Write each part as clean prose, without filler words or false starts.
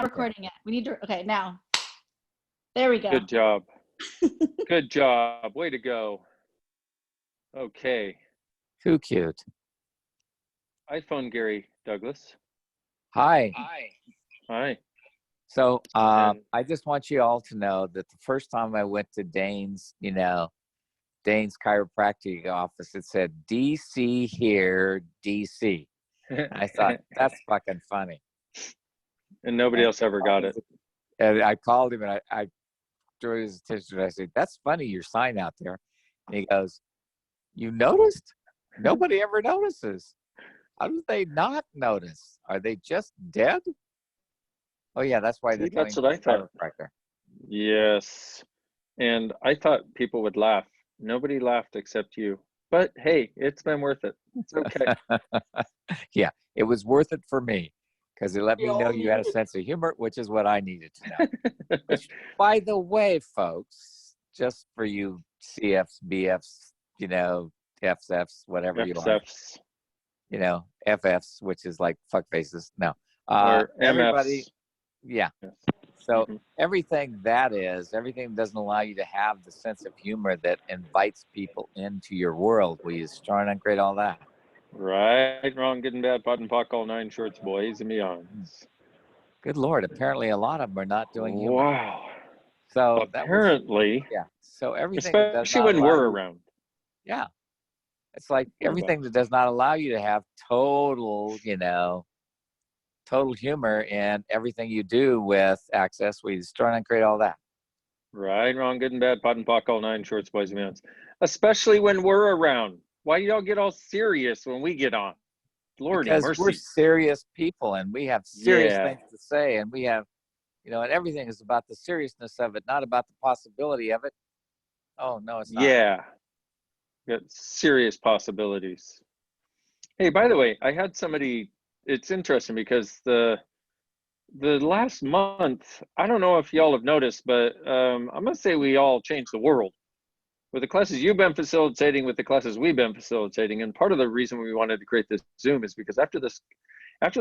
recording it. We need to, okay, now. There we go. Good job. Good job. Way to go. Okay. Too cute. iPhone Gary Douglas. Hi. Hi. So I just want you all to know that the first time I went to Dain's, Dain's chiropractic office, it said DC here, DC. And I thought, that's fucking funny. And nobody else ever got it. And I called him and I drew his attention. I said, that's funny, your sign out there. And he goes, you noticed? Nobody ever notices. How do they not notice? Are they just dead? Oh yeah, that's why they're that's what I thought. Yes. And I thought people would laugh. Nobody laughed except you. But hey, it's been worth it. It's okay. Yeah, it was worth it for me because it let me know you had a sense of humor, which is what I needed to know. Which, by the way, folks, just for you CFs, BFs, FFs, whatever you are, FFs, which is like fuck faces. No, everybody. MFs. Yeah. So everything doesn't allow you to have the sense of humor that invites people into your world. Will you start and create all that? Right, wrong, good and bad, pot and pock, all nine shorts, boys and beyonds. Good Lord. Apparently a lot of them are not doing humor. Wow. So apparently. Yeah. So everything. Especially when we're around. Yeah. It's like everything that does not allow you to have total humor in everything you do with access. We start and create all that. Right, wrong, good and bad, pot and pock, all nine shorts, boys and beyonds. Especially when we're around. Why do y'all get all serious when we get on? Lordy mercy. Because we're serious people and we have serious things to say, and we have, and everything is about the seriousness of it, not about the possibility of it. Oh, no, it's not. Yeah. Got serious possibilities. Hey, by the way, I had somebody, it's interesting because the last month, I don't know if y'all have noticed, but I'm going to say we all changed the world. With the classes you've been facilitating, with the classes we've been facilitating. And part of the reason we wanted to create this Zoom is because after the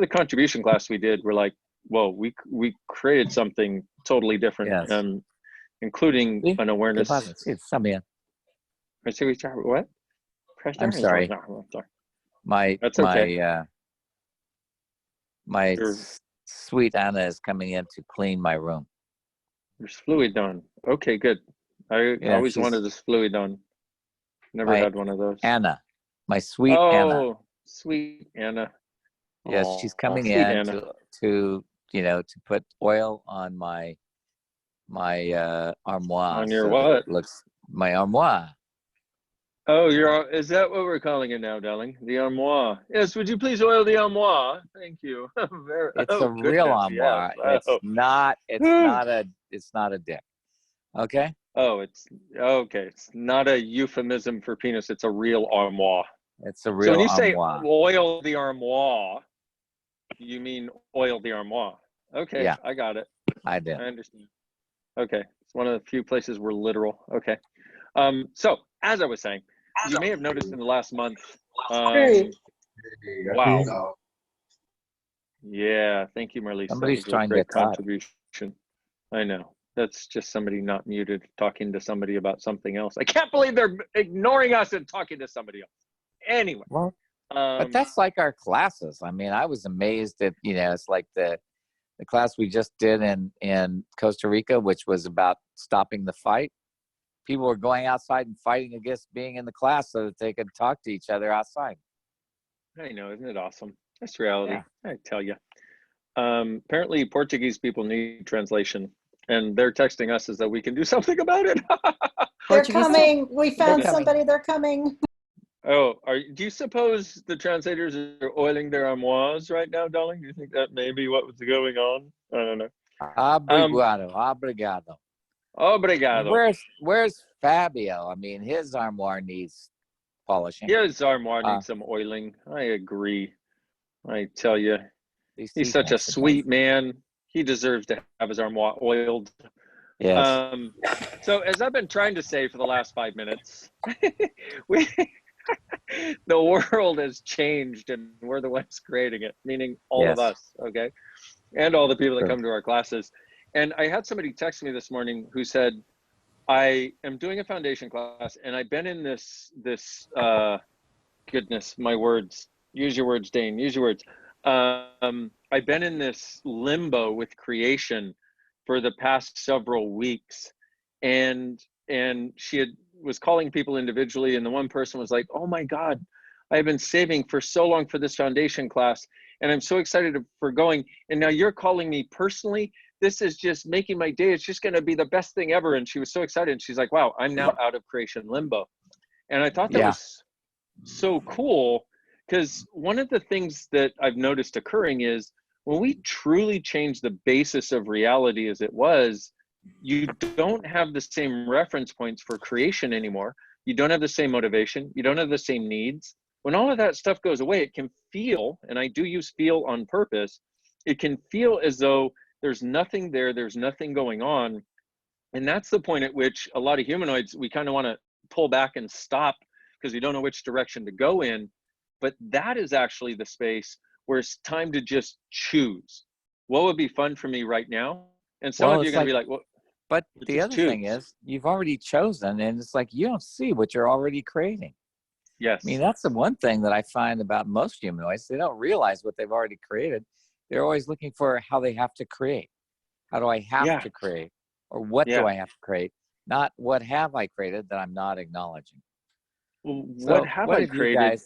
contribution class we did, we're like, whoa, we created something totally different, including an awareness. What? I'm sorry. My sweet Anna is coming in to clean my room. There's fluid done. Okay, good. I always wanted this fluid done. Never had one of those. Anna, my sweet Anna. Oh, sweet Anna. Yes, she's coming in to put oil on my armoire. On your what? My armoire. Oh, is that what we're calling it now, darling? The armoire. Yes, would you please oil the armoire? Thank you. It's a real armoire. Yes. It's not a dick. Okay? Oh, it's okay. It's not a euphemism for penis. It's a real armoire. It's a real armoire. So when you say oil the armoire, you mean oil the armoire. Okay, yeah. I got it. I did. I understand. Okay, it's one of the few places we're literal. Okay. So as I was saying, you may have noticed in the last month. Wow. Yeah, thank you, Marlise. Somebody's trying to contribution. I know. That's just somebody not muted talking to somebody about something else. I can't believe they're ignoring us and talking to somebody else. Anyway. Well, but that's like our classes. I mean, I was amazed at, it's like the class we just did in Costa Rica, which was about stopping the fight. People were going outside and fighting against being in the class so that they could talk to each other outside. I know, isn't it awesome? That's reality. Yeah. I tell you. Apparently, Portuguese people need translation. And they're texting us as though we can do something about it. They're coming. We found somebody. They're coming. Oh, do you suppose the translators are oiling their armoires right now, darling? Do you think that may be what was going on? I don't know. Obrigado. Where's Fabio? I mean, his armoire needs polishing. His armoire needs some oiling. I agree. I tell you, he's such a sweet man. He deserves to have his armoire oiled. Yes. So as I've been trying to say for the last 5 minutes, the world has changed and we're the ones creating it, meaning all of us, okay? and all the people that Sure. come to our classes. And I had somebody text me this morning who said, I am doing a foundation class and I've been in this goodness, my words, use your words, Dain, use your words. I've been in this limbo with creation for the past several weeks. And she was calling people individually, and the one person was like, oh my God, I've been saving for so long for this foundation class, and I'm so excited for going. And now you're calling me personally. This is just making my day. It's just going to be the best thing ever. And she was so excited. And she's like, wow, I'm now out of creation limbo. And I thought that was so cool, because one of the things that I've noticed occurring is when we truly change the basis of reality as it was, you don't have the same reference points for creation anymore. You don't have the same motivation. You don't have the same needs. When all of that stuff goes away, it can feel, and I do use feel on purpose, it can feel as though there's nothing there, there's nothing going on. And that's the point at which a lot of humanoids, we kind of want to pull back and stop because we don't know which direction to go in. But that is actually the space where it's time to just choose. What would be fun for me right now? And some of you are going to be like, well, but the other thing is, you've already chosen, and it's like you don't see what you're already creating. Yes. I mean, that's the one thing that I find about most humanoids. They don't realize what they've already created. They're always looking for how they have to create. How do I have to create? Or what do I have to create? Not what have I created that I'm not acknowledging. Well, So what have I created?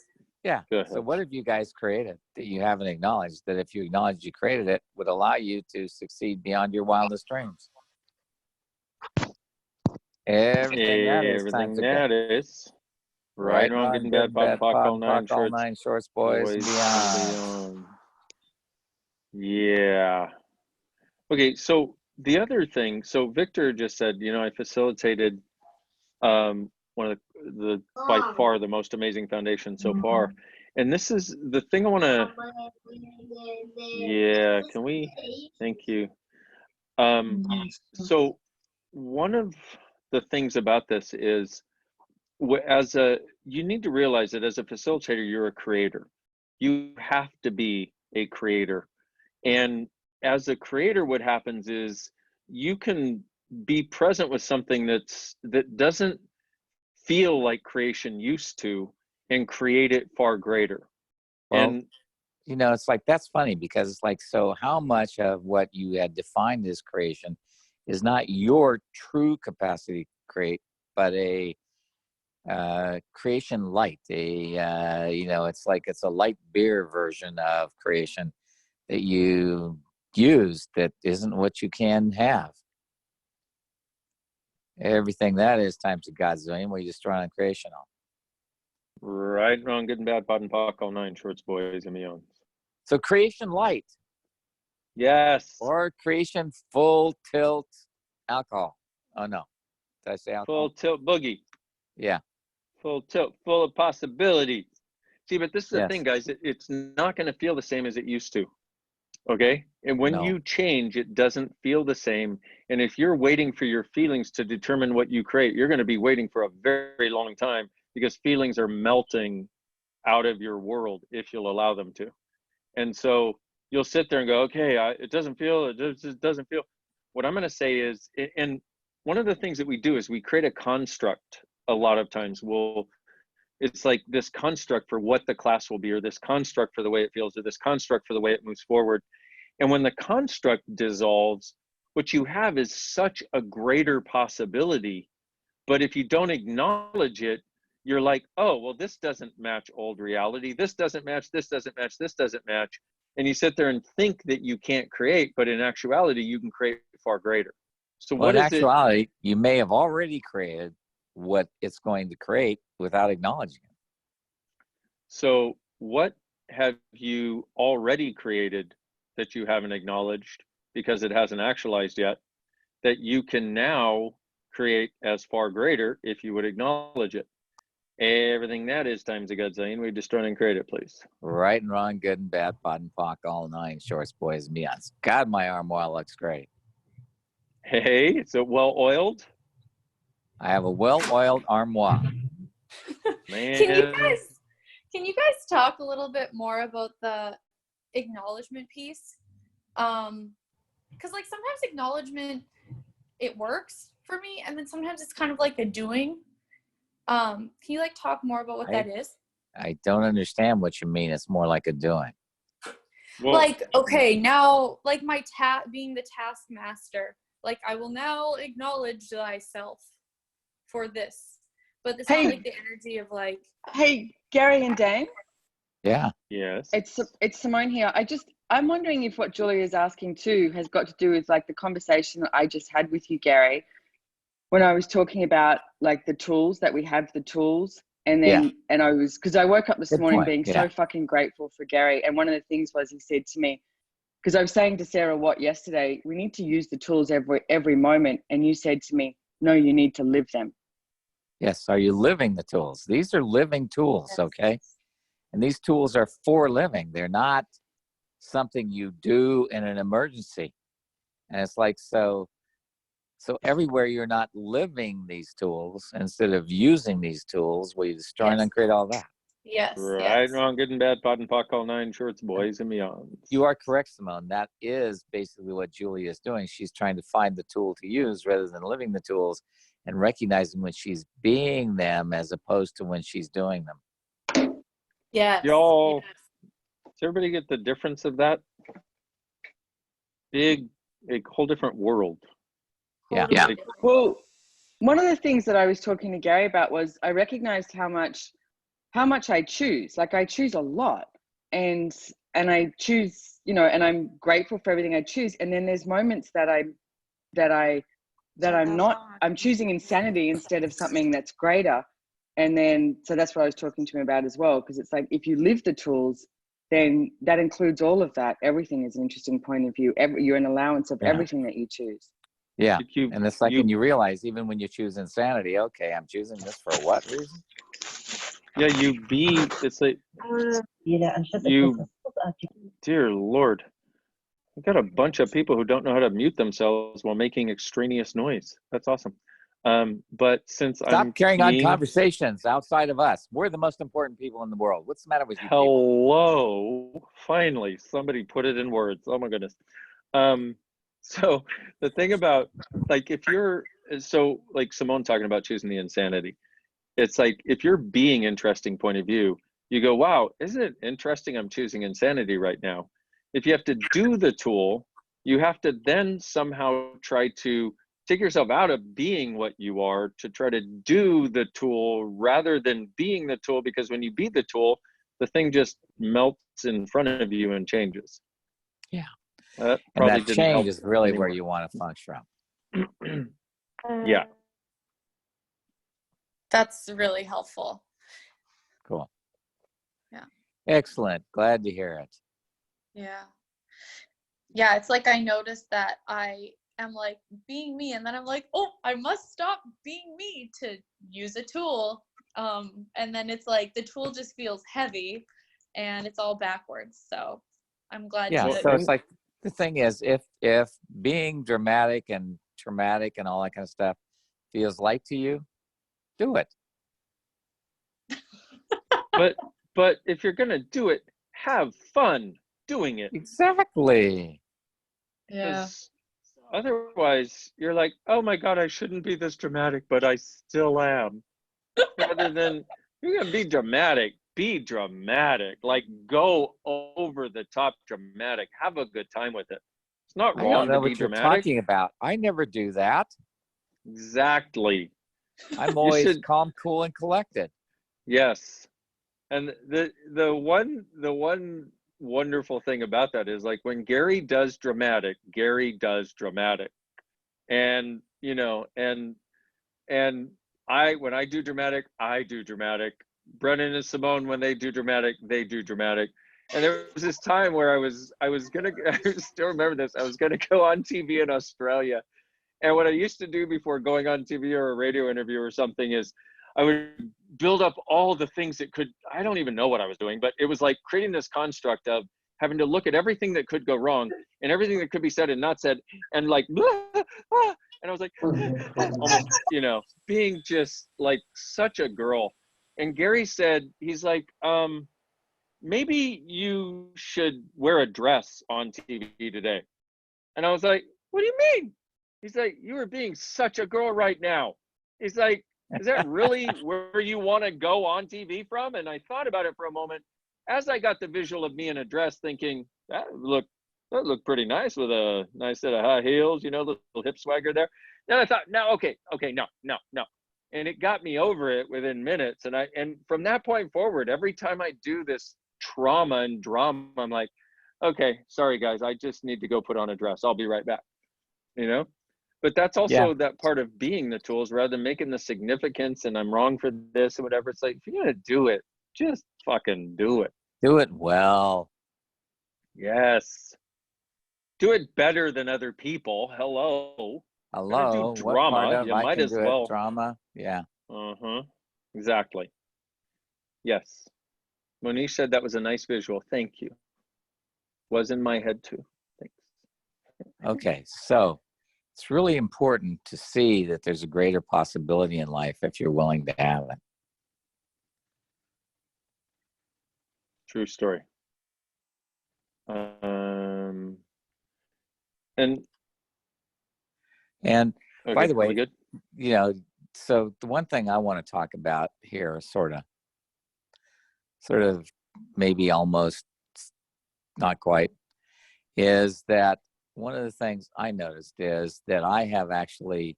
So what have you guys created that you haven't acknowledged, that if you acknowledged you created it, would allow you to succeed beyond your wildest dreams? Everything that is. Right, wrong, good and bad, POD, POC, all nine shorts, boys, and beyond. beyond. Yeah. Okay, so the other thing, so Victor just said, you know, I facilitated one of the by far the most amazing foundation so far. And this is the thing I want to, can we, thank you. So one of the things about this is, you need to realize that as a facilitator, you're a creator. You have to be a creator. And as a creator, what happens is you can be present with something that doesn't feel like creation used to, and create it far greater. Well, and you know, it's like, that's funny, because it's like, so how much of what you had defined as creation is not your true capacity to create, but a creation light, you know, it's like it's a light beer version of creation that you use that isn't what you can have. Everything that is times a godzillion, we just run on creation on. Right, wrong, good and bad, POD and POC, all nine shorts, boys and beyond. So creation light. Yes. Or creation full tilt alcohol. Oh no, did I say alcohol? Full tilt boogie. Yeah. Full tilt, full of possibilities. See, but this is the thing, guys. It's not going to feel the same as it used to. Okay? And when you change, it doesn't feel the same. And if you're waiting for your feelings to determine what you create, you're going to be waiting for a very long time, because feelings are melting out of your world if you'll allow them to. And so you'll sit there and go, okay, it doesn't feel, it just doesn't feel. What I'm going to say is, and one of the things that we do is we create a construct. A lot of times it's like this construct for what the class will be, or this construct for the way it feels, or this construct for the way it moves forward. And when the construct dissolves, what you have is such a greater possibility. But if you don't acknowledge it, you're like, oh, well, this doesn't match old reality. This doesn't match, this doesn't match, this doesn't match. And you sit there and think that you can't create, but in actuality, you can create far greater. So well, in actuality, you may have already created what it's going to create without acknowledging it. So what have you already created that you haven't acknowledged because it hasn't actualized yet, that you can now create as far greater if you would acknowledge it? Everything that is times a godzillion, we destroy and create it, please. Right and wrong, good and bad, POD and POC, all nine shorts, boys and beyonds. God, my arm oil looks great. Hey, is it well oiled? I have a well-oiled armoire. Man. Can you guys talk a little bit more about the acknowledgement piece? Because like sometimes acknowledgement, it works for me, and then sometimes it's kind of like a doing. Can you like talk more about what that is? I don't understand what you mean. It's more like a doing. Well, Like, okay, now like my being the taskmaster, like I will now acknowledge thyself for this, but it's Hey. not like the energy of like, Hey, Gary and Dain, Yeah. yes. it's Simone here. I'm wondering if what Julie is asking too has got to do with like the conversation that I just had with you, Gary, when I was talking about like the tools that we have, the tools. And then, and I was, because I woke up this Good morning point. being Yeah. so fucking grateful for Gary. And one of the things was he said to me, because I was saying to Sarah Watt yesterday, we need to use the tools every moment. And you said to me, no, you need to live them. Yes. Are you living the tools? These are living tools, okay? And these tools are for living. They're not something you do in an emergency. And it's like, so everywhere you're not living these tools, instead of using these tools, we destroy and uncreate all that. yes, Right, yes. wrong, good and bad, pot and pock, all nine shorts, boys and beyond. You are correct, Simone. That is basically what Julie is doing. She's trying to find the tool to use rather than living the tools, and recognizing when she's being them as opposed to when she's doing them. Yes. Y'all, yes. does everybody get the difference of that? A whole different world. Yeah. Like, Well, one of the things that I was talking to Gary about was I recognized how much I choose. Like I choose a lot, and I choose, you know, and I'm grateful for everything I choose. And then there's moments that I'm not. I'm choosing insanity instead of something that's greater. And then so that's what I was talking to him about as well, because it's like if you live the tools, then that includes all of that. Everything is an interesting point of view. You're an allowance of everything that you choose. Yeah. you, And it's like, you, and you realize even when you choose insanity, okay, I'm choosing this for what reason? yeah, it's like, dear Lord, we've got a bunch of people who don't know how to mute themselves while making extraneous noise. That's awesome. But since Stop carrying on conversations outside of us. We're the most important people in the world. What's the matter with you people? Hello, finally, somebody put it in words. Oh my goodness. So the thing about, like, if you're, so like Simone talking about choosing the insanity, it's like, if you're being interesting point of view, you go, wow, isn't it interesting I'm choosing insanity right now? If you have to do the tool, you have to then somehow try to take yourself out of being what you are to try to do the tool rather than being the tool, because when you be the tool, the thing just melts in front of you and changes. Yeah. That And probably that didn't change help is really anymore. where you want to function from. Yeah. That's really helpful. Cool. Yeah. Excellent. Glad to hear it. Yeah. Yeah, it's like I noticed that I am like being me, and then I'm like, oh, I must stop being me to use a tool. And then it's like the tool just feels heavy and it's all backwards. So I'm glad Yeah. to So it's like, the thing is, if being dramatic and traumatic and all that kind of stuff feels light to you, do it. But if you're gonna do it, have fun doing it. Exactly. yeah. Otherwise, you're like, oh my God, I shouldn't be this dramatic, but I still am. Rather than, you're gonna be dramatic, like go over the top dramatic, have a good time with it. It's not I don't wrong know to be what you're dramatic. talking about. I never do that. Exactly. I'm You always should, calm, cool, and collected. yes. And the one wonderful thing about that is, like, when Gary does dramatic, and you know, and when I do dramatic, I do dramatic. Brennan and Simone, when they do dramatic, they do dramatic. And there was this time where I was gonna, I still remember this, I was gonna go on TV in Australia. And what I used to do before going on TV or a radio interview or something is I would build up all the things that could, I don't even know what I was doing, but it was like creating this construct of having to look at everything that could go wrong and everything that could be said and not said, and like, blah, blah, and I was like, almost, you know, being just like such a girl. And Gary said, he's like, maybe you should wear a dress on TV today. And I was like, what do you mean? He's like, you are being such a girl right now. He's like, is that really where you want to go on TV from? And I thought about it for a moment as I got the visual of me in a dress, thinking that looked pretty nice with a nice set of high heels, you know, the little hip swagger there. Then I thought, no, okay, no. And it got me over it within minutes. And from that point forward, every time I do this trauma and drama, I'm like, okay, sorry guys, I just need to go put on a dress. I'll be right back, you know? But that's also that part of being the tools rather than making the significance and I'm wrong for this or whatever. It's like, if you're going to do it, just fucking do it. Do it well. Yes. Do it better than other people. Hello. Hello. Do What drama. part of You I might can as do well. it? Drama. Yeah. Uh-huh. Exactly. Yes. Monish said that was a nice visual. Thank you. Was in my head too. Thanks. Okay. So it's really important to see that there's a greater possibility in life if you're willing to have it. True story. And by okay, the way, good. you know, so the one thing I want to talk about here is sort of maybe almost not quite, is that one of the things I noticed is that I have actually,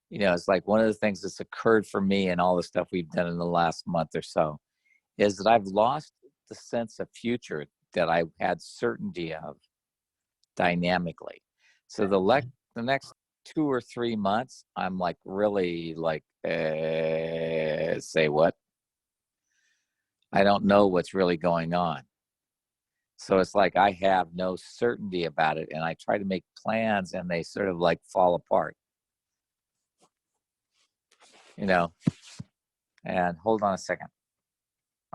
you know, it's like one of the things that's occurred for me and all the stuff we've done in the last month or so is that I've lost the sense of future that I had certainty of dynamically. So the next 2 or 3 months, I'm like really like, say what? I don't know what's really going on. So it's like I have no certainty about it, and I try to make plans, and they sort of like fall apart. You know. And hold on a second,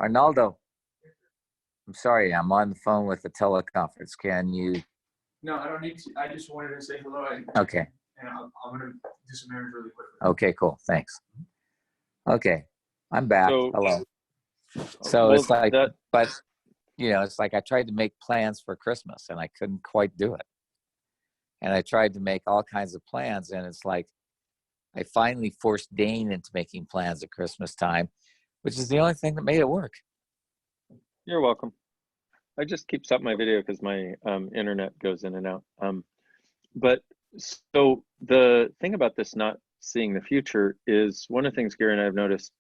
Arnaldo. I'm sorry, I'm on the phone with the teleconference. Can you? No, I don't need to. I just wanted to say hello. Okay. And I'm going to do some errands really quickly. Okay, cool. Thanks. Okay, I'm back. So, hello. So well, it's like, but you know, it's like I tried to make plans for Christmas and I couldn't quite do it. And I tried to make all kinds of plans, and it's like I finally forced Dain into making plans at Christmas time, which is the only thing that made it work. You're welcome. I just keep stopping my video because my internet goes in and out. But so the thing about this not seeing the future is one of the things Gary and I have noticed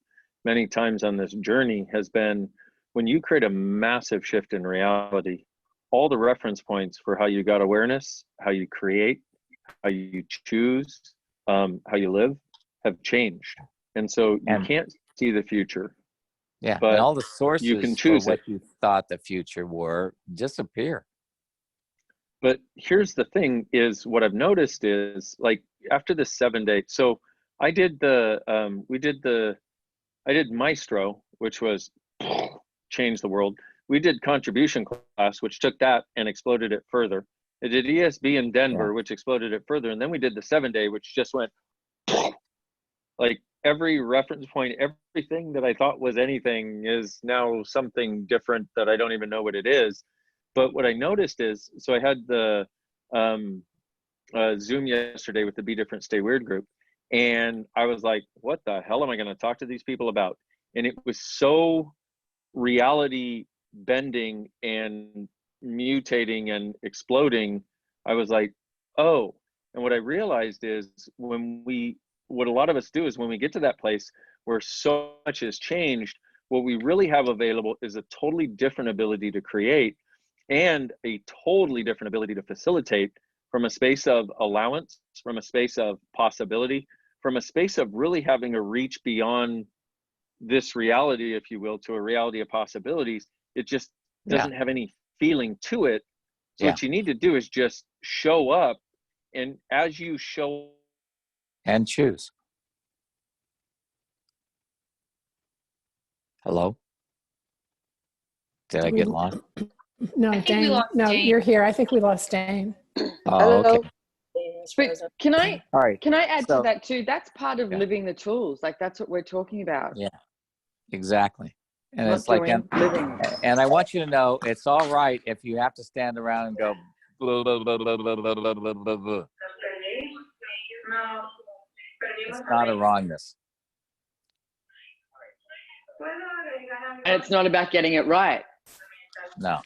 many times on this journey has been when you create a massive shift in reality, all the reference points for how you got awareness, how you create, how you choose, how you live have changed. And so you can't see the future. Yeah, but and all the sources you can choose for what it. you thought the future were disappear. But here's the thing is what I've noticed is like after the 7 day, so I did I did Maestro, which was change the world. We did contribution class, which took that and exploded it further. I did ESB in Denver, which exploded it further. And then we did the 7 day, which just went like every reference point, everything that I thought was anything is now something different that I don't even know what it is. But what I noticed is, so I had the Zoom yesterday with the Be Different, Stay Weird group. And I was like, what the hell am I going to talk to these people about? And it was so reality bending and mutating and exploding. I was like, oh. And what I realized is what a lot of us do is when we get to that place where so much has changed, what we really have available is a totally different ability to create and a totally different ability to facilitate from a space of allowance, from a space of possibility, from a space of really having a reach beyond this reality, if you will, to a reality of possibilities. It just doesn't have any feeling to it. So what you need to do is just show up, and as you show and choose. Hello? Did I get lost? No, Dain. No, Dain. you're here. I think we lost Dain. Oh, okay. But can I All right. add to that too? That's part of living the tools. Like that's what we're talking about. Yeah, exactly. And Not it's like, doing, living. and I want you to know it's all right if you have to stand around and go, blah, blah, blah, blah, blah, blah, blah, blah, blah, blah. It's not a wrongness. And it's not about getting it right. No,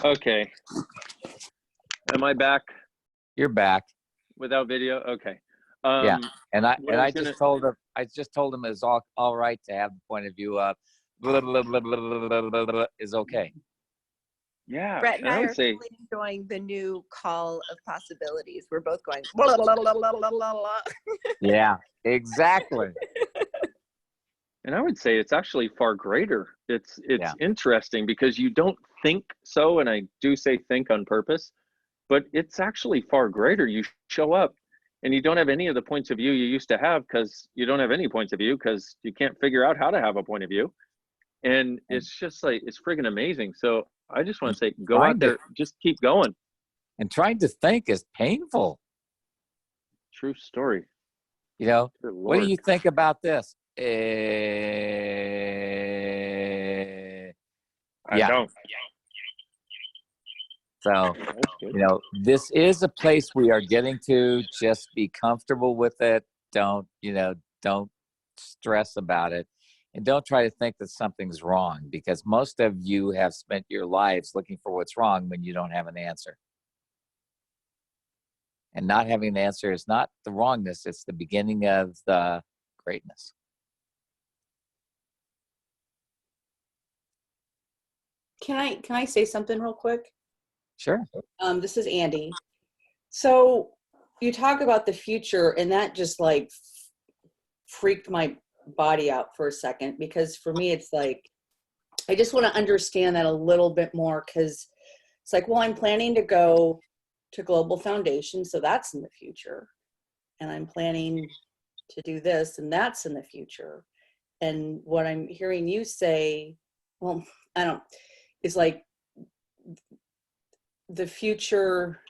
Okay. Am I back you're back. without video? Okay. Yeah. And I what I was just told him, it's all right to have the point of view of blah, blah, blah, blah, blah, blah, blah, blah, is okay. Yeah. Brett and I I are would say, really enjoying the new call of possibilities. We're both going blah, blah, blah, blah, blah, blah, blah. Yeah, exactly. and I would say it's actually far greater. It's Yeah. interesting because you don't think so, and I do say think on purpose, but it's actually far greater. You show up and you don't have any of the points of view you used to have because you don't have any points of view because you can't figure out how to have a point of view. And it's just like, it's friggin' amazing. So I just want to say, go out there, just keep going. And trying to think is painful. True story. You know, Good what do Lord. you think about this? I Yeah. don't. So, That's good. you know, this is a place we are getting to. Just be comfortable with it. Don't stress about it. And don't try to think that something's wrong, because most of you have spent your lives looking for what's wrong when you don't have an answer. And not having an answer is not the wrongness, it's the beginning of the greatness. Can I say something real quick? Sure. This is Andy. So you talk about the future, and that just like freaked my body out for a second, because for me it's like I just want to understand that a little bit more, because it's like, well, I'm planning to go to Global Foundation, so that's in the future, and I'm planning to do this, and that's in the future. And what I'm hearing you say, well, I don't, is like the future.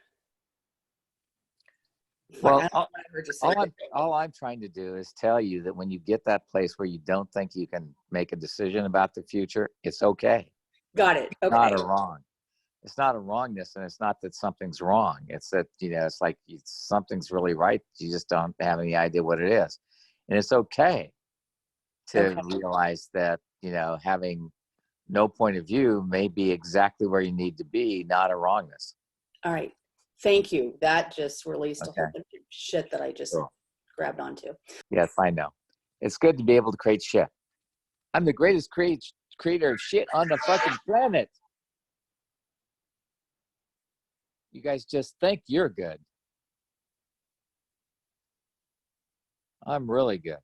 Well, I don't know what I heard you say. all I'm trying to do is tell you that when you get that place where you don't think you can make a decision about the future, it's okay. Got it. Okay. Not a wrong. It's not a wrongness, and it's not that something's wrong. It's that, you know, it's like something's really right. You just don't have any idea what it is. And it's okay to realize that, you know, having no point of view may be exactly where you need to be, not a wrongness. All right. Thank you. That just released a whole Okay. bunch of shit that I just Sure. grabbed onto. Yes, I know. It's good to be able to create shit. I'm the greatest creator of shit on the fucking planet. You guys just think you're good. I'm really good.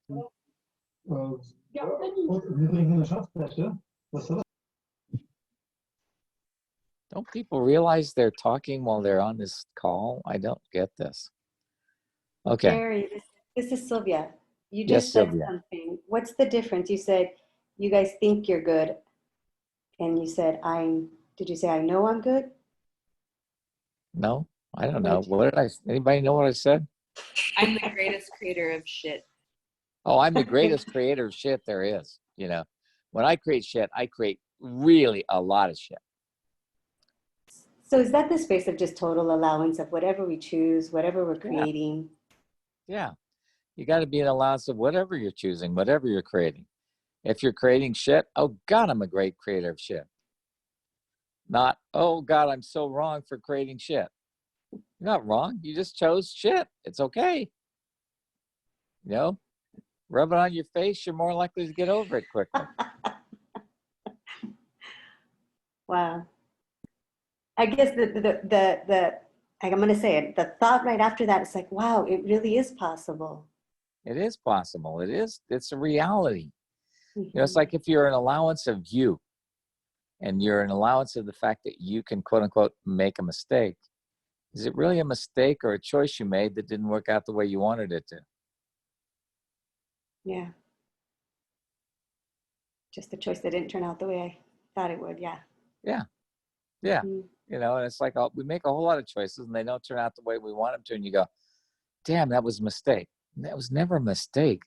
Don't people realize they're talking while they're on this call? I don't get this. Okay. Gary, this is Sylvia. You Yes, just said Sylvia. something. What's the difference? You said, you guys think you're good. And you said, did you say, I know I'm good? No, I don't know. What did anybody know what I said? I'm the greatest creator of shit. Oh, I'm the greatest creator of shit there is. You know, when I create shit, I create really a lot of shit. So is that the space of just total allowance of whatever we choose, whatever we're creating? Yeah. You got to be an allowance of whatever you're choosing, whatever you're creating. If you're creating shit, oh God, I'm a great creator of shit. Not, oh God, I'm so wrong for creating shit. You're not wrong. You just chose shit. It's okay. You know, rub it on your face. You're more likely to get over it quickly. Wow. I guess I'm going to say it, the thought right after that, it's like, wow, it really is possible. It is possible. It is. It's a reality. You know, it's like if you're an allowance of you, and you're an allowance of the fact that you can, quote unquote, make a mistake. Is it really a mistake or a choice you made that didn't work out the way you wanted it to? Yeah. Just the choice that didn't turn out the way I thought it would. Yeah. Yeah. Yeah. You know, and it's like we make a whole lot of choices and they don't turn out the way we want them to. And you go, damn, that was a mistake. And that was never a mistake.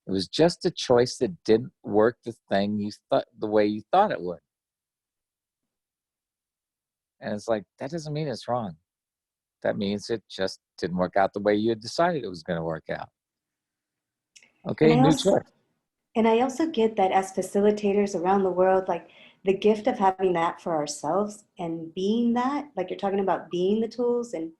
It was just a choice that didn't work the way you thought it would. And it's like, that doesn't mean it's wrong. That means it just didn't work out the way you had decided it was going to work out. Okay, new choice. And I also get that as facilitators around the world, like the gift of having that for ourselves and being that, like you're talking about being the tools, and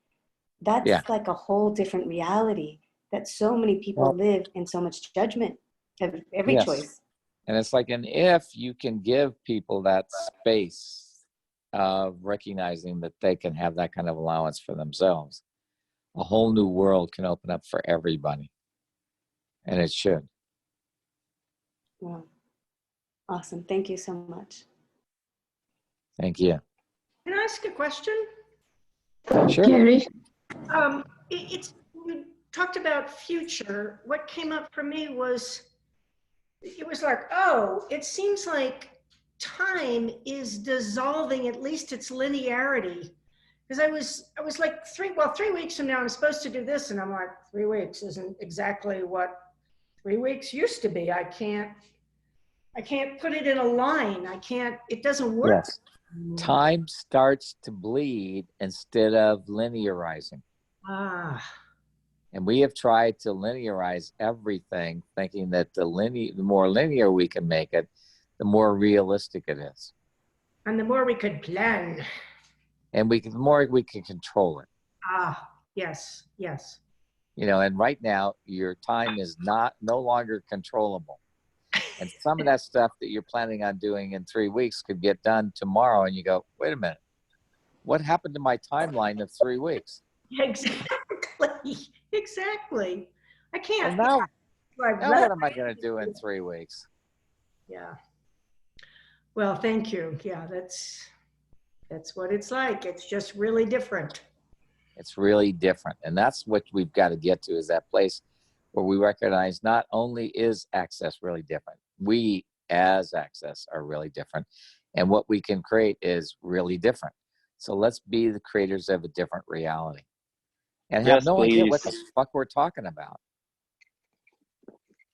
that's like a whole different reality that so many people live in so much judgment of every choice. And it's like, and if you can give people that space of recognizing that they can have that kind of allowance for themselves, a whole new world can open up for everybody. And it should. Wow. Awesome. Thank you so much. Thank you. Can I ask a question? Sure. Gary? You talked about future. What came up for me was, it was like, oh, it seems like time is dissolving at least its linearity. Because I was like 3 weeks from now I'm supposed to do this, and I'm like, 3 weeks isn't exactly what 3 weeks used to be. I can't put it in a line. It doesn't work. Yes. Time starts to bleed instead of linearizing. And we have tried to linearize everything, thinking that the more linear we can make it, the more realistic it is. And the more we could plan. And the more we can control it. Yes. And right now your time is no longer controllable. And some of that stuff that you're planning on doing in 3 weeks could get done tomorrow, and you go, wait a minute, what happened to my timeline of 3 weeks? Exactly. I can't. Well, now what am I going to do in 3 weeks? Yeah. Well, thank you. Yeah, that's what it's like. It's just really different. It's really different. And that's what we've got to get to, is that place where we recognize not only is access really different, we as access are really different. And what we can create is really different. So let's be the creators of a different reality. And have no idea what the fuck we're talking about.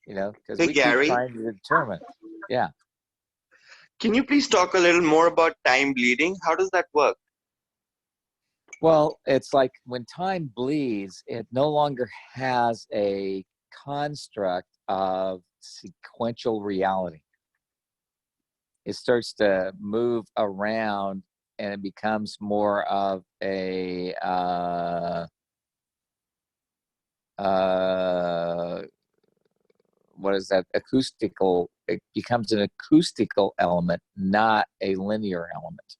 Because we keep trying to determine. Yeah. Can you please talk a little more about time bleeding? How does that work? Well, it's like when time bleeds, it no longer has a construct of sequential reality. It starts to move around, and it becomes more of a what is that? Acoustical. It becomes an acoustical element, not a linear element.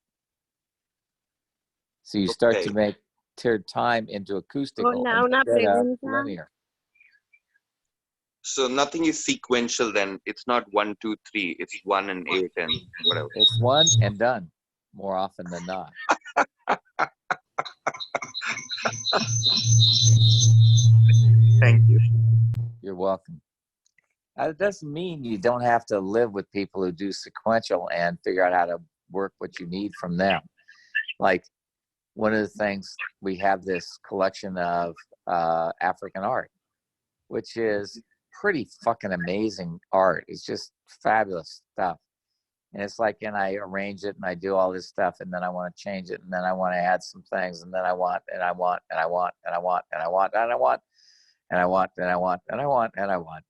So you start to turn time into acoustical instead of linear. So nothing is sequential then. It's not 1, 2, 3. It's 1 and 8 and whatever. It's 1 and done more often than not. Thank you. You're welcome. It doesn't mean you don't have to live with people who do sequential and figure out how to work what you need from them. Like, one of the things, we have this collection of African art, which is pretty fucking amazing art. It's just fabulous stuff. And it's like, and I arrange it and I do all this stuff, and then I want to change it, and then I want to add some things, and then I want, and I want, and I want, and I want, and I want, and I want, and I want, and I want, and I want, and I want,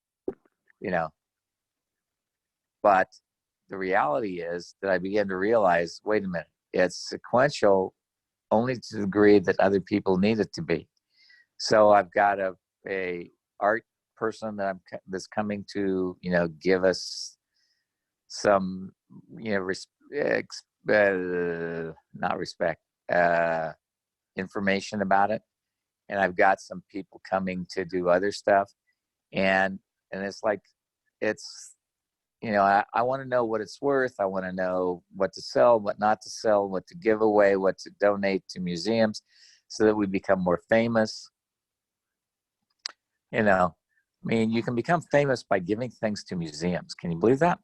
But the reality is that I began to realize, wait a minute, it's sequential only to the degree that other people need it to be. So I've got a art person that's coming to, give us some, information about it. And I've got some people coming to do other stuff. And it's like, I want to know what it's worth. I want to know what to sell, what not to sell, what to give away, what to donate to museums, so that we become more famous. You can become famous by giving things to museums. Can you believe that?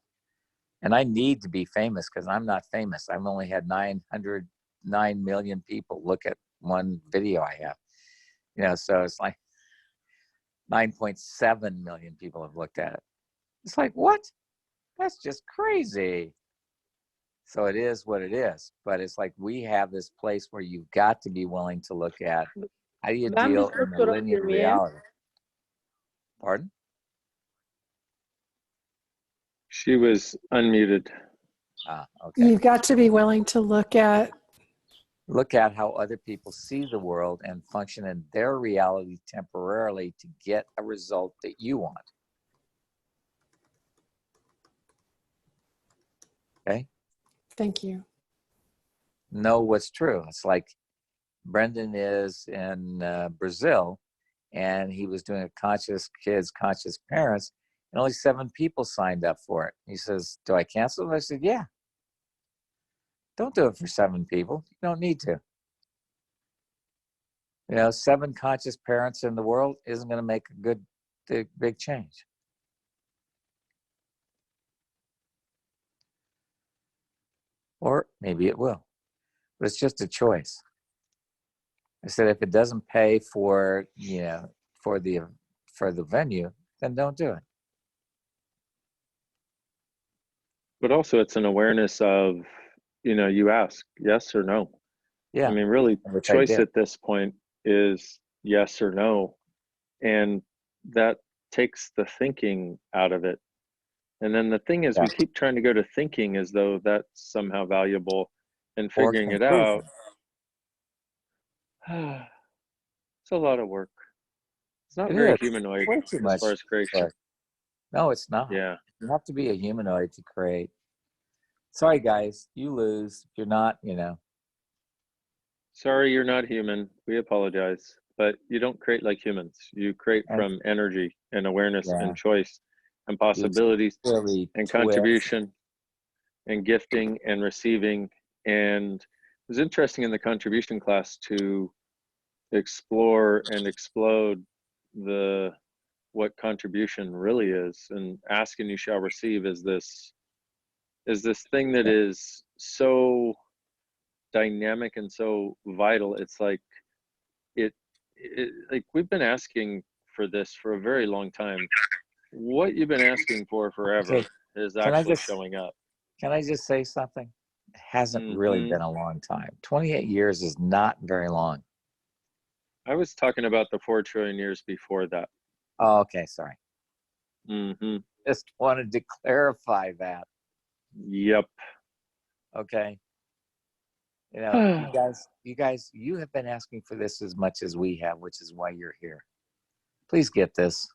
And I need to be famous because I'm not famous. I've only had 909 million people look at one video I have. So it's like, 9.7 million people have looked at it. It's like, what? That's just crazy. So it is what it is. But it's like we have this place where you've got to be willing to look at how do you deal in the linear reality. Pardon? She was unmuted. Okay. You've got to be willing to look at how other people see the world and function in their reality temporarily to get a result that you want. Okay? Thank you. Know what's true. It's like Brendan is in Brazil, and he was doing a conscious kids, conscious parents, and only 7 people signed up for it. He says, do I cancel it? I said, yeah. Don't do it for 7 people. You don't need to. 7 conscious parents in the world isn't going to make a good, big change. Or maybe it will, but it's just a choice. I said, if it doesn't pay for, for the venue, then don't do it. But also it's an awareness of, you ask yes or no. Yeah. I mean, really, choice at this point is yes or no. And that takes the thinking out of it. And then the thing is, we keep trying to go to thinking as though that's somehow valuable and figuring it out. It's a lot of work. It's not very humanoid as far as creation. No, it's not. Yeah. You have to be a humanoid to create. Sorry, guys, you lose. You're not, Sorry, you're not human. We apologize. But you don't create like humans. You create from energy and awareness and choice and possibilities and contribution and gifting and receiving. And it was interesting in the contribution class to explore and explode what contribution really is. And ask and you shall receive is this thing that is so dynamic and so vital. It's like like we've been asking for this for a very long time. What you've been asking for forever is actually showing up. Can I just say something? It hasn't really been a long time. 28 years is not very long. I was talking about the 4 trillion years before that. Oh, okay, sorry. Mm-hmm. Just wanted to clarify that. Yep. Okay. You guys, you have been asking for this as much as we have, which is why you're here. Please get this.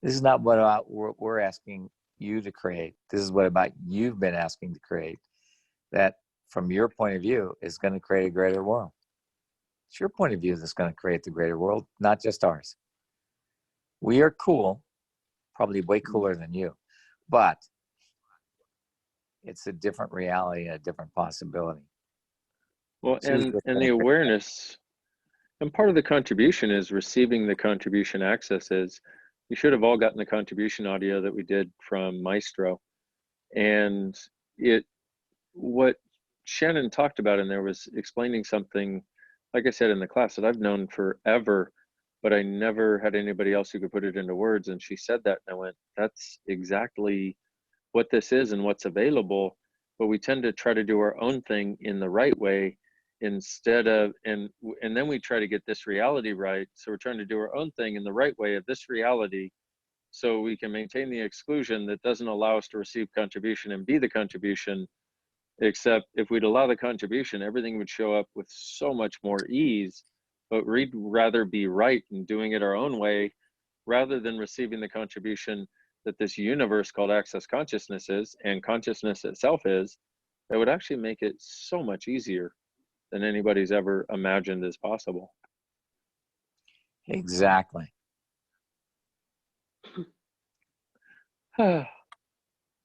This is not what we're asking you to create. This is what about you've been asking to create. That, from your point of view, is going to create a greater world. It's your point of view that's going to create the greater world, not just ours. We are cool, probably way cooler than you, but it's a different reality and a different possibility. Well, and the awareness, and part of the contribution is receiving the contribution accesses. You should have all gotten the contribution audio that we did from Maestro. And what Shannon talked about in there was explaining something, like I said in the class, that I've known forever, but I never had anybody else who could put it into words. And she said that, and I went, that's exactly what this is and what's available. But we tend to try to do our own thing in the right way instead of, and then we try to get this reality right. So we're trying to do our own thing in the right way of this reality so we can maintain the exclusion that doesn't allow us to receive contribution and be the contribution. Except if we'd allow the contribution, everything would show up with so much more ease. But we'd rather be right in doing it our own way rather than receiving the contribution that this universe called access consciousness is, and consciousness itself is, that would actually make it so much easier than anybody's ever imagined as possible. Exactly.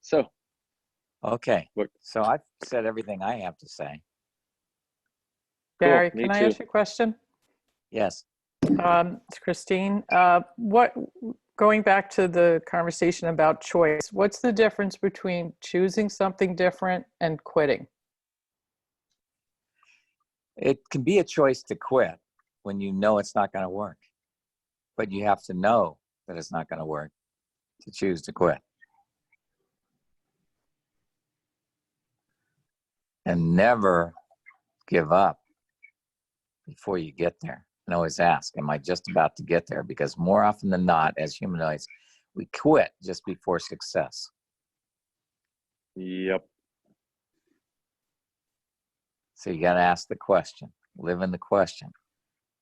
So. Okay. So I've said everything I have to say. Gary, can I ask you a question? Yes. It's Christine. Going back to the conversation about choice, what's the difference between choosing something different and quitting? It can be a choice to quit when you know it's not going to work. But you have to know that it's not going to work to choose to quit. And never give up before you get there. And always ask, am I just about to get there? Because more often than not, as humanoids, we quit just before success. Yep. So you got to ask the question, live in the question.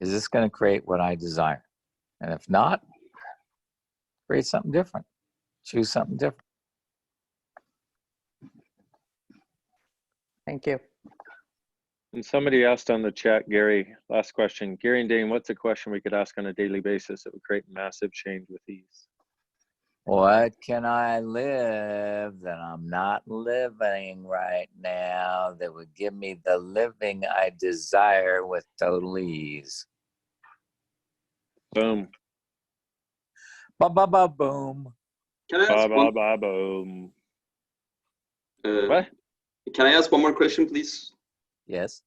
Is this going to create what I desire? And if not, create something different. Choose something different. Thank you. And somebody asked on the chat, Gary, last question. Gary and Dain, what's a question we could ask on a daily basis that would create massive change with ease? What can I live that I'm not living right now that would give me the living I desire with total ease? Boom. Ba-ba-ba-boom. Can I ask one? Ba-ba-ba-boom. What? Can I ask one more question, please? Yes.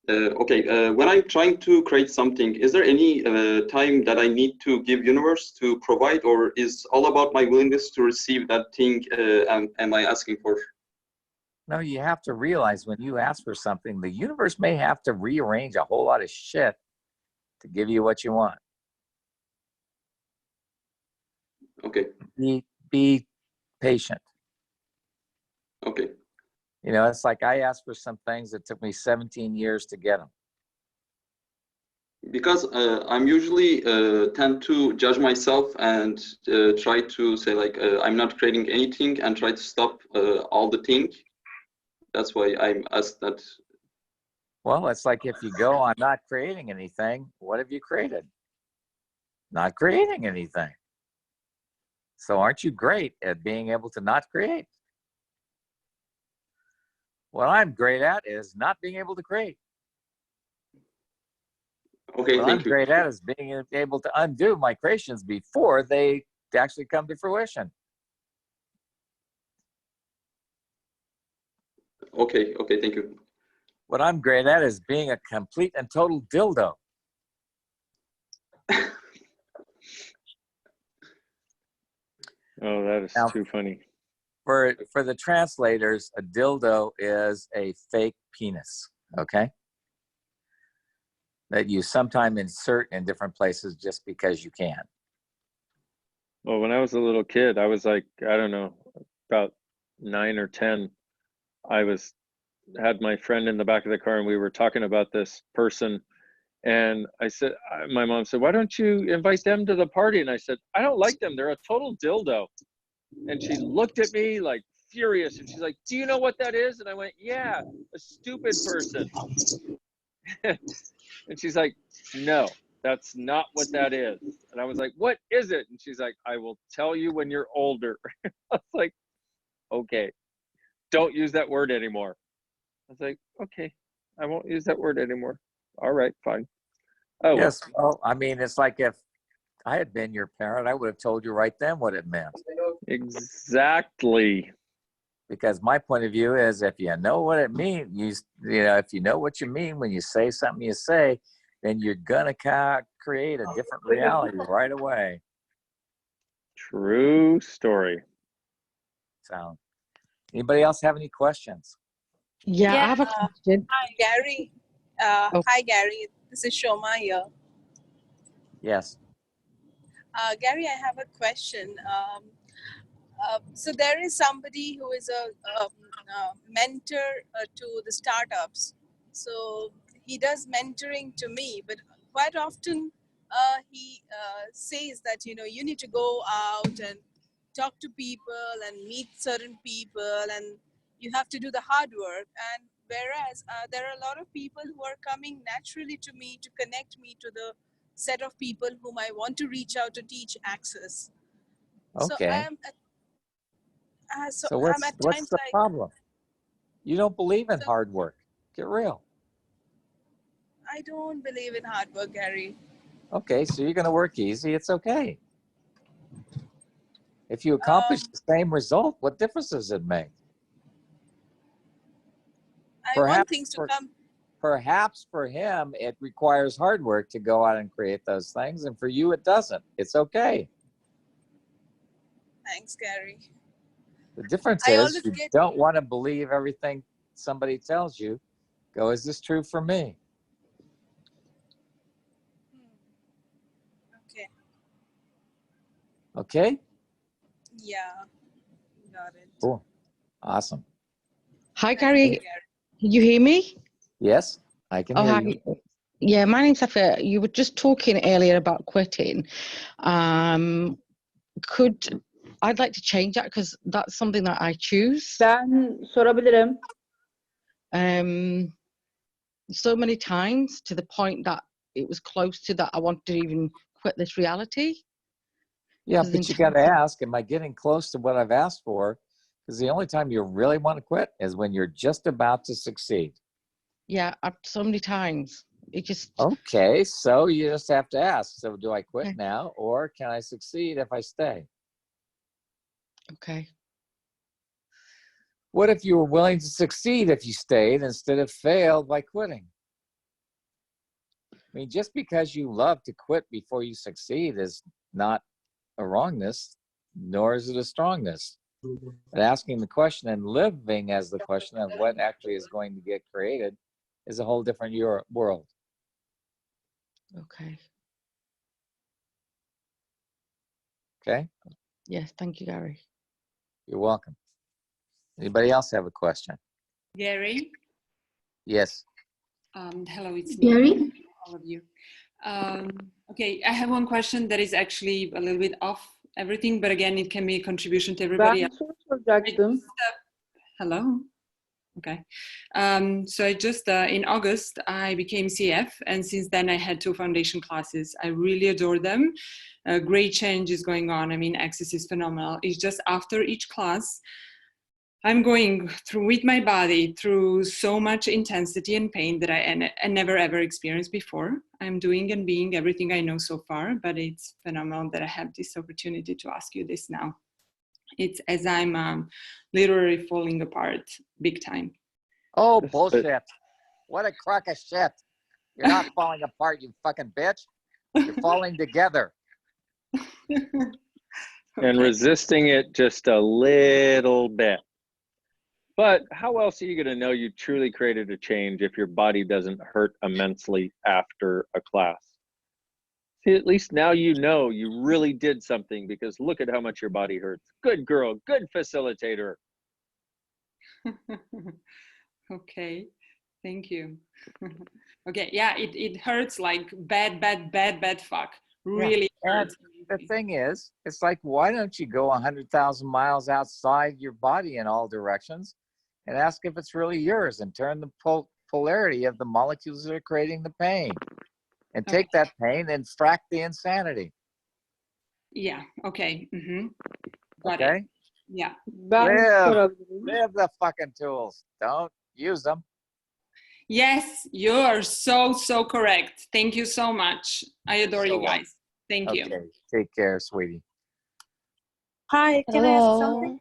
Okay, when I'm trying to create something, is there any time that I need to give universe to provide, or is all about my willingness to receive that thing am I asking for? No, you have to realize when you ask for something, the universe may have to rearrange a whole lot of shit to give you what you want. Okay. Be patient. Okay. You know, it's like I asked for some things that took me 17 years to get them. Because I'm usually tend to judge myself and try to say like I'm not creating anything and try to stop all the thing. That's why I'm asked that. Well, it's like if you go, I'm not creating anything, what have you created? Not creating anything. So aren't you great at being able to not create? What I'm great at is not being able to create. Okay, what I'm great at is being able to undo my creations before they actually come to fruition. Okay, okay, thank you. What I'm great at is being a complete and total dildo. Oh, that is Now, too funny. For the translators, a dildo is a fake penis, okay? That you sometimes insert in different places just because you can. Well, when I was a little kid, I was like, I don't know, about 9 or 10. I had my friend in the back of the car and we were talking about this person. And I said, my mom said, why don't you invite them to the party? And I said, I don't like them. They're a total dildo. And she looked at me like furious. And she's like, do you know what that is? And I went, yeah, a stupid person. And she's like, no, that's not what that is. And I was like, what is it? And she's like, I will tell you when you're older. I was like, okay, don't use that word anymore. I was like, okay, I won't use that word anymore. All right, fine. Oh, yes, well, I mean, it's like if I had been your parent, I would have told you right then what it meant. Exactly. Because my point of view is if you know what it means, you know, if you know what you mean when you say something you say, then you're going to create a different reality right away. True story. So, anybody else have any questions? Yeah, I have a question. Hi, Gary. Hi, Gary. This is Shoma here. Yes. Gary, I have a question. So there is somebody who is a mentor to the startups. So he does mentoring to me, but quite often he says that, you know, you need to go out and talk to people and meet certain people, and you have to do the hard work. And whereas there are a lot of people who are coming naturally to me to connect me to the set of people whom I want to reach out to teach access. Okay. So what's I'm at the times like, problem? You don't believe in hard work. Get real. I don't believe in hard work, Gary. Okay, so you're going to work easy. It's okay. If you accomplish the same result, what difference does it make? I want things to come. perhaps for him, it requires hard work to go out and create those things. And for you, it doesn't. It's okay. Thanks, Gary. The difference I is always you get don't want to believe everything somebody tells you. Go, is this true for me? okay. Okay? Yeah, got it. Cool. Awesome. Hi, Thank you, Gary. Gary. Can you hear me? Yes, I can Oh, hear hi. you. Yeah, my name's Safia. You were just talking earlier about quitting. I'd like to change that because that's something that I choose. Ben sorabilirim. So many times to the point that it was close to that I wanted to even quit this reality. Yeah, 'Cause but you got to ask, am I getting close to what I've asked for? Because the only time you really want to quit is when you're just about to succeed. Yeah, so many times. It just, Okay, so you just have to ask. So do I quit Okay. now, or can I succeed if I stay? okay. What if you were willing to succeed if you stayed instead of failed by quitting? I mean, just because you love to quit before you succeed is not a wrongness, nor is it a strongness. But asking the question and living as the question of what actually is going to get created is a whole different world. Okay. Okay? Yes, thank you, Gary. You're welcome. Anybody else have a question? Gary. Yes. Hello, it's me. Gary? All of you. Okay, I have one question that is actually a little bit off everything, but again, it can be a contribution to everybody Ben else. soru soracaktım. Hello. Okay. So I just, in August, I became CF, and since then I had 2 foundation classes. I really adore them. Great change is going on. I mean, Access is phenomenal. It's just after each class, I'm going through with my body through so much intensity and pain that I never ever experienced before. I'm doing and being everything I know so far, but it's phenomenal that I have this opportunity to ask you this now. It's as I'm literally falling apart big time. Oh, bullshit. What a crock of shit. You're not falling apart, you fucking bitch. You're falling together. And resisting it just a little bit. But how else are you going to know you truly created a change if your body doesn't hurt immensely after a class? See, at least now you know you really did something, because look at how much your body hurts. Good girl, good facilitator. Okay, thank you. Okay, yeah, it hurts like bad fuck. Really hurts. The thing is, it's like, why don't you go 100,000 miles outside your body in all directions and ask if it's really yours, and turn the polarity of the molecules that are creating the pain, and take that pain and frack the insanity. Yeah, okay. Got Okay? it. Yeah. Live the fucking tools. Don't use them. Yes, you're so correct. Thank you so much. I adore you guys. Thank you. Okay, take care, sweetie. Hi, can I ask something?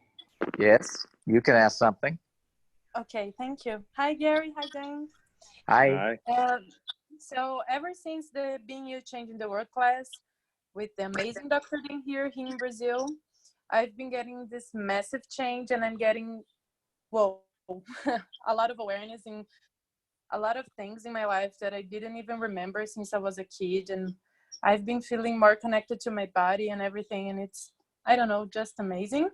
Yes, you can ask something. Okay, thank you. Hi, Gary. Hi, Dain. Hi. So ever since the Being You Changing the World class with the amazing Dr. Dain here in Brazil, I've been getting this massive change, and I'm getting, well, a lot of awareness in a lot of things in my life that I didn't even remember since I was a kid. And I've been feeling more connected to my body and everything. And it's, I don't know, just amazing.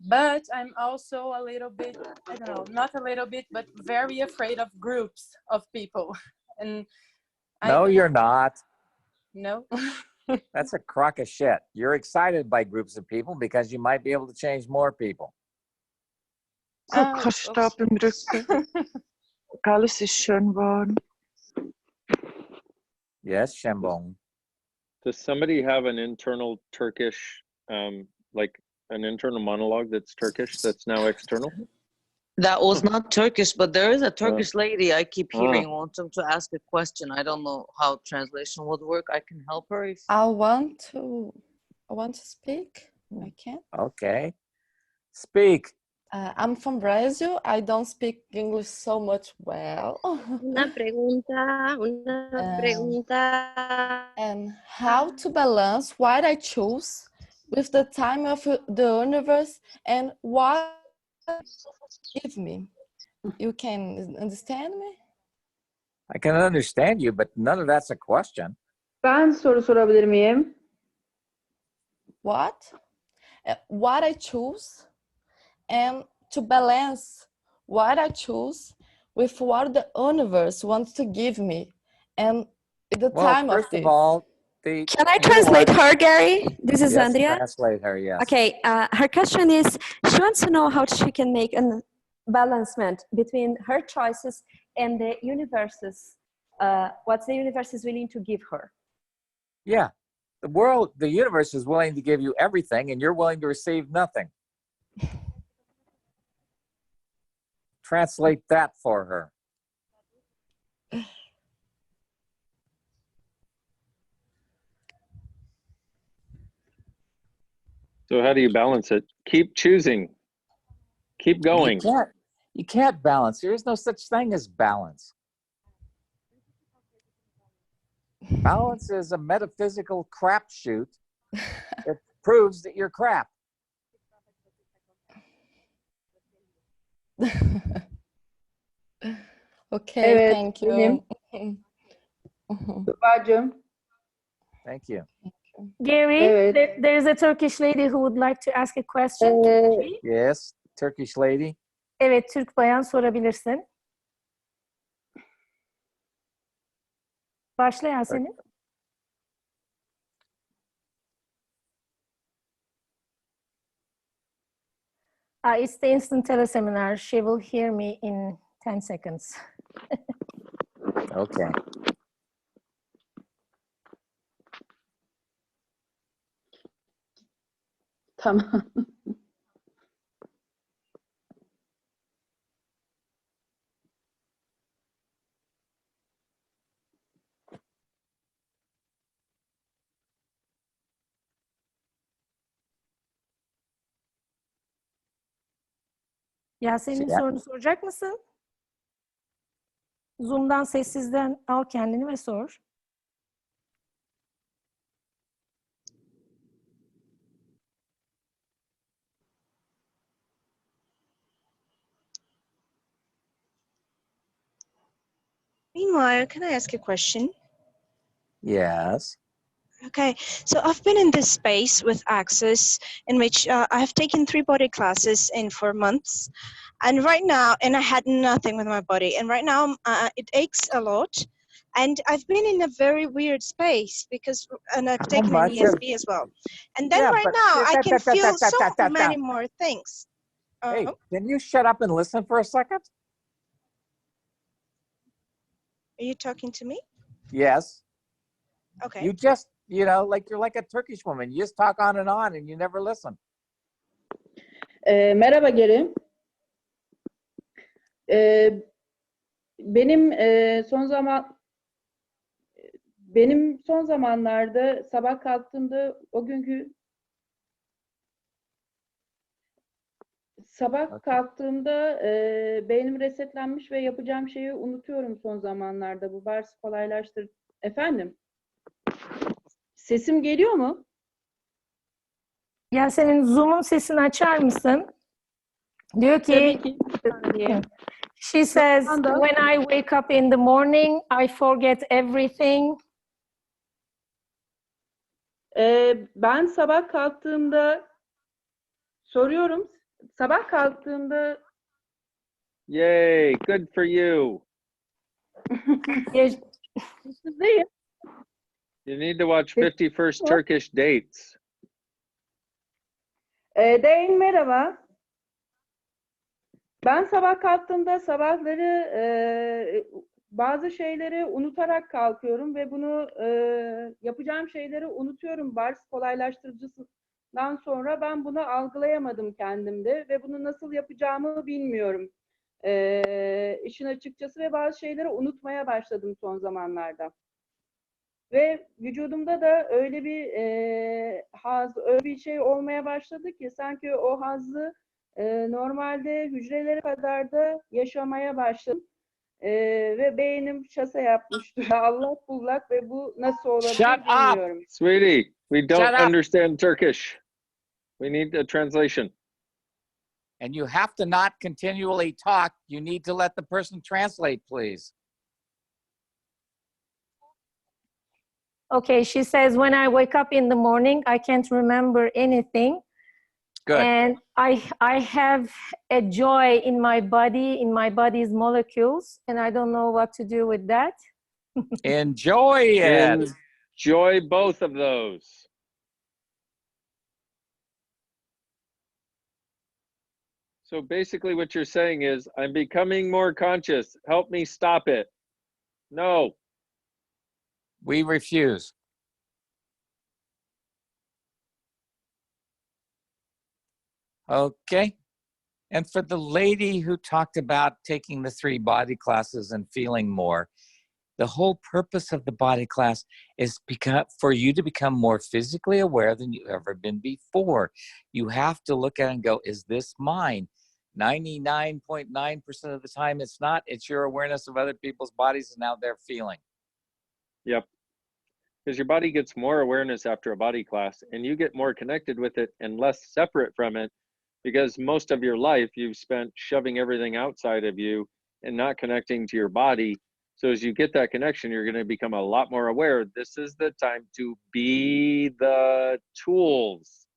But I'm also a little bit, I don't know, not a little bit, but very afraid of groups of people. And No, you're not. No. That's a crock of shit. You're excited by groups of people because you might be able to change more people. Alles ist schön geworden. Yes, Shembong. Does somebody have an internal Turkish, like an internal monologue that's Turkish that's now external? That was not Turkish, but there is a Turkish lady I keep hearing wants him to ask a question. I don't know how translation would work. I can help her if I want to speak. I can't. Okay. Speak. I'm from Brazil. I don't speak English so much well. Una pregunta. And how to balance what I choose with the time of the universe and what give me. You can understand me? I can understand you, but none of that's a question. Ben soru sorabilir miyim? What? What I choose and to balance what I choose with what the universe wants to give me and the Well, time of first this. of all, the Can I translate her, Gary? This is yes, Andrea. translate her, yes. Okay, her question is, she wants to know how she can make a balancement between her choices and the universe's, what the universe is willing to give her. Yeah, the universe is willing to give you everything, and you're willing to receive nothing. Translate that for her. So how do you balance it? Keep choosing. Keep going. You can't balance. There is no such thing as balance. Balance is a metaphysical crapshoot that proves that you're crap. Okay, Evet, thank you. benim. Tuba'cığım. Thank you. Gary, Evet. there's a Turkish lady who would like to ask a question. Yes, Turkish lady. Evet, Türk bayan sorabilirsin. Başla Yasemin. It's the instant teleseminar. She will hear me in 10 seconds. Okay. Tamam. Yasemin sorunu soracak mısın? Zoom'dan sessizden al kendini ve sor. Meanwhile, can I ask a question? Yes. Okay, so I've been in this space with Access in which I have taken 3 body classes in 4 months. And right now, and I had nothing with my body. And right now it aches a lot. And I've been in a very weird space because, and I've taken an ESP as well. And then right now I can feel so many more things. Hey, can you shut up and listen for a second? Are you talking to me? Yes. Okay. You just, like you're like a Turkish woman. You just talk on and you never listen. Merhaba Geri. Benim son zamanlarda sabah kalktığımda beynim resetlenmiş ve yapacağım şeyi unutuyorum son zamanlarda. Bu bars kolaylaştır. Efendim? Sesim geliyor mu? Yasemin, Zoom'un sesini açar mısın? Diyor ki, she says, when I wake up in the morning, I forget everything. Ben sabah kalktığımda soruyorum. Sabah kalktığımda Yay, good for you. You need to watch 51st Turkish Dates. Dain merhaba. Ben sabah kalktığımda sabahları bazı şeyleri unutarak kalkıyorum ve bunu yapacağım şeyleri unutuyorum. Bars kolaylaştırıcısından sonra ben bunu algılayamadım kendimde ve bunu nasıl yapacağımı bilmiyorum. İşin açıkçası ve bazı şeyleri unutmaya başladım son zamanlarda. Ve vücudumda da öyle bir haz, öyle bir şey olmaya başladı ki sanki o hazzı Normalde hücrelere kadar da yaşamaya başladım. Ve beynim şasa yapmıştı. Allak bullak ve bu nasıl olabilir Shut up, bilmiyorum. Sweetie, we Shut don't up. understand Turkish. We need a translation. And you have to not continually talk. You need to let the person translate, please. Okay, she says, when I wake up in the morning, I can't remember anything. Good. And I have a joy in my body's molecules, and I don't know what to do with that. Enjoy it. Enjoy both of those. So basically what you're saying is, I'm becoming more conscious. Help me stop it. No. We refuse. Okay. And for the lady who talked about taking the 3 body classes and feeling more, the whole purpose of the body class is for you to become more physically aware than you've ever been before. You have to look at it and go, is this mine? 99.9% of the time it's not. It's your awareness of other people's bodies and how they're feeling. Yep. Because your body gets more awareness after a body class, and you get more connected with it and less separate from it, because most of your life you've spent shoving everything outside of you and not connecting to your body. So as you get that connection, you're going to become a lot more aware. This is the time to be the tools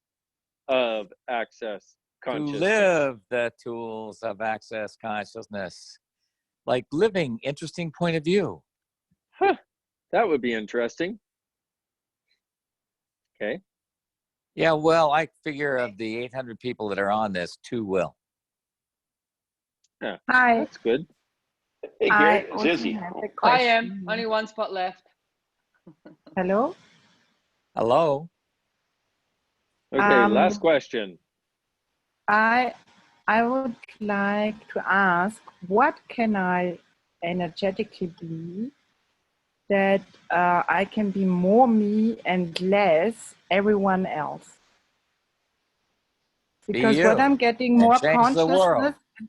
of access consciousness. To live the tools of access consciousness. Like living interesting point of view. Huh. That would be interesting. Okay. Yeah, well, I figure of the 800 people that are on this, 2 will. Yeah, Hi. that's good. Hey, Gary, it's Izzy. I am. Only one spot left. Hello? Hello? Okay, last question. I would like to ask, what can I energetically be that I can be more me and less everyone else? Because Be what you I'm getting and more change the world. consciousness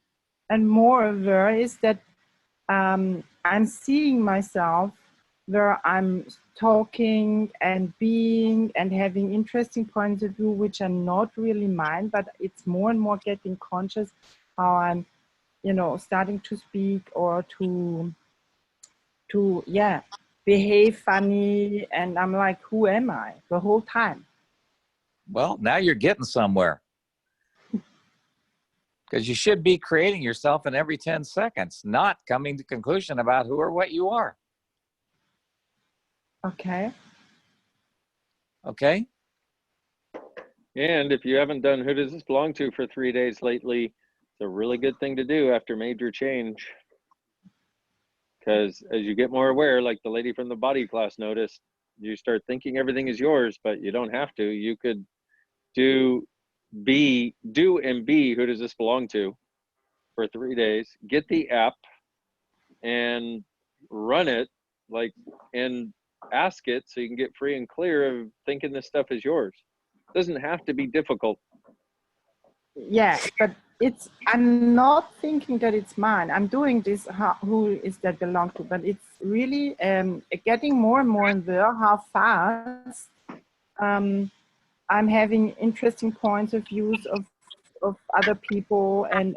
and more aware is that I'm seeing myself where I'm talking and being and having interesting points of view which are not really mine, but it's more and more getting conscious how I'm, starting to speak or to behave funny, and I'm like, who am I the whole time? Well, now you're getting somewhere. Because you should be creating yourself in every 10 seconds, not coming to conclusion about who or what you are. Okay. Okay? And if you haven't done Who Does This Belong To for 3 days lately, it's a really good thing to do after major change. Because as you get more aware, like the lady from the body class noticed, you start thinking everything is yours, but you don't have to. You could do and be Who Does This Belong To for 3 days, get the app and run it, and ask it so you can get free and clear of thinking this stuff is yours. It doesn't have to be difficult. Yeah, but I'm not thinking that it's mine. I'm doing this, who is that belong to, but it's really getting more and more aware how fast I'm having interesting points of views of other people and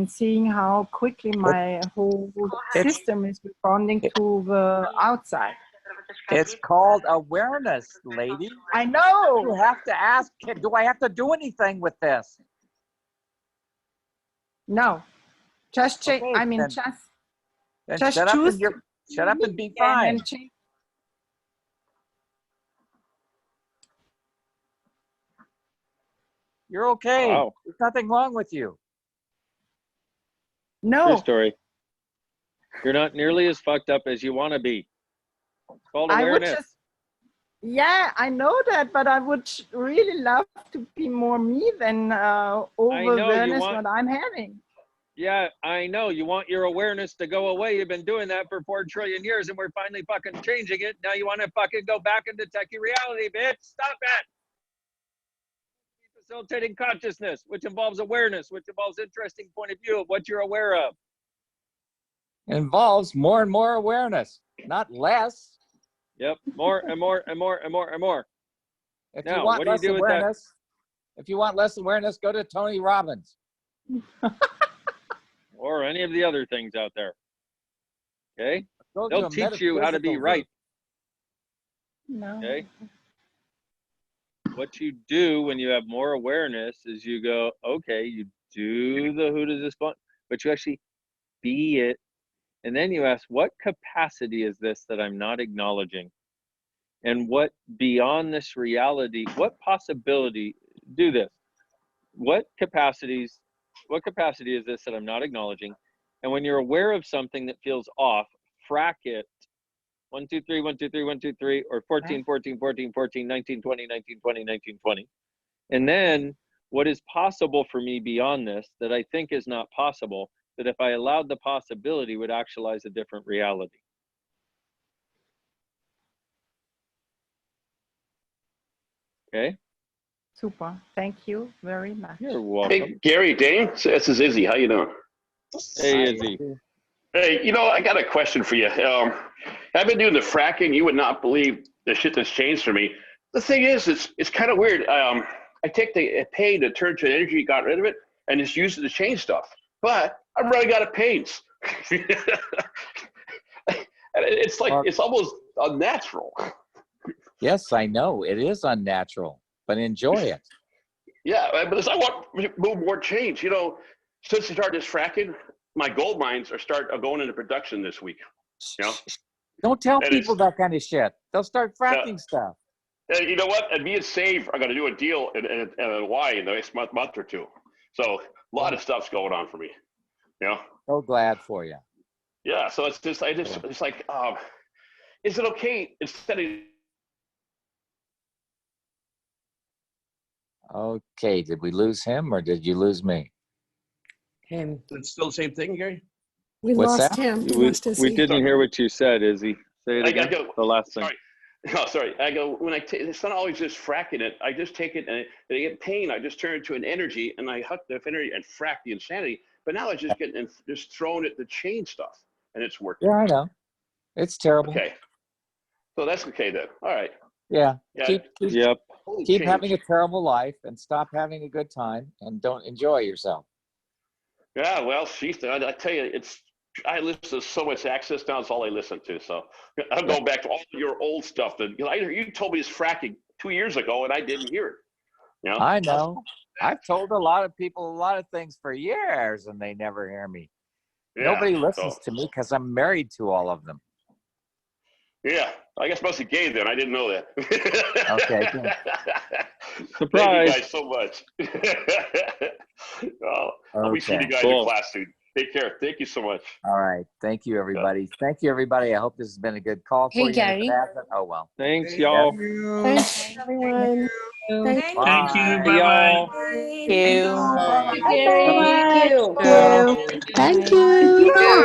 seeing how quickly my whole system is responding to the outside. It's called awareness, lady. I know. You have to ask, do I have to do anything with this? No, just change. Okay, I mean, then just shut up choose. shut up and be fine. You're okay. Wow. There's nothing wrong with you. No. True story. You're not nearly as fucked up as you want to be. It's called awareness. Yeah, I know that, but I would really love to be more me than over awareness what I'm having. Yeah, I know. You want your awareness to go away. You've been doing that for 4 trillion years, and we're finally fucking changing it. Now you want to fucking go back into techie reality, bitch. Stop it. Facilitating consciousness, which involves awareness, which involves interesting point of view of what you're aware of. It involves more and more awareness, not less. Yep, more and more and more and more and more. If Now, you want what do you less do with that? awareness, if you want less awareness, go to Tony Robbins. Or any of the other things out there. Okay? Go to They'll a teach you how to be metaphysical right. No. Okay? What you do when you have more awareness is you go, okay, you do the who does this want, but you actually be it. And then you ask, what capacity is this that I'm not acknowledging? And what beyond this reality, what possibility, do this. What capacity is this that I'm not acknowledging? And when you're aware of something that feels off, frack it. 1, 2, 3, 1, 2, 3, 1, 2, 3, or 14, 14, 14, 14, 19, 20, 19, 20, 19, 20. And then what is possible for me beyond this that I think is not possible, that if I allowed the possibility would actualize a different reality. Okay? Super. Thank you very much. You're welcome. Hey, Gary, Dain, this is Izzy. How you doing? Hey, Izzy. Hey, I got a question for you. I've been doing the fracking. You would not believe the shit that's changed for me. The thing is, it's kind of weird. I take the pain to turn to energy, got rid of it, and just use it to change stuff. But I'm running out of pains. It's like, it's almost unnatural. Yes, I know. It is unnatural, but enjoy it. Yeah, but I want to move more change. Since I started this fracking, my gold mines are going into production this week. Don't tell And people that kind of shit. They'll start fracking stuff. And you know what? And me and Save are going to do a deal in Hawaii in the next month or two. So a lot of stuff's going on for me. So glad for you. Yeah. So it's just, it's like, is it okay instead of? Okay, did we lose him or did you lose me? Him. It's still the same thing, Gary? We What's lost that? him. We didn't hear what you said, Izzy. Say it again. The last thing. Sorry. No, sorry. I go, when it's not always just fracking it. I just take it and I get pain. I just turn it to an energy and I hook the energy and frack the insanity. But now I just get just throwing it to change stuff and it's working. Yeah, I know. It's terrible. Okay. So that's okay then. All right. Yeah. Yeah. Keep having a terrible life and stop having a good time and don't enjoy yourself. Yeah, well, sheesh, I tell you, I listen to so much Access now. It's all I listen to. So I'm going back to all your old stuff. That you told me this fracking 2 years ago, and I didn't hear it. I know. I've told a lot of people a lot of things for years, and they never hear me. Yeah, Nobody listens to me because I'm married to all of them. Yeah, I guess mostly gay then. I didn't know that. Okay. Good. Surprise. Thank you guys so much. I'll be seeing you guys in class soon. Take care. Thank you so much. All right. Thank you, everybody. Thank you, everybody. I hope this has been a good call for Hey, you. Gary. Oh, well. Thanks, y'all. Thanks, everyone. Thank you. Bye-bye. Thank you. Thank you. Thank you. Thank you. Bye,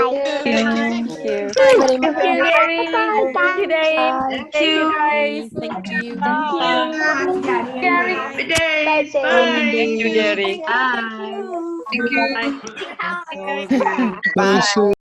Thank you, Gary. Gary. Thank you, Dain. Thank Thank you, you. guys. Thank you. Gary. Good day. Bye. Thank you, Gary. Bye. Thank you. Thank you. Bye.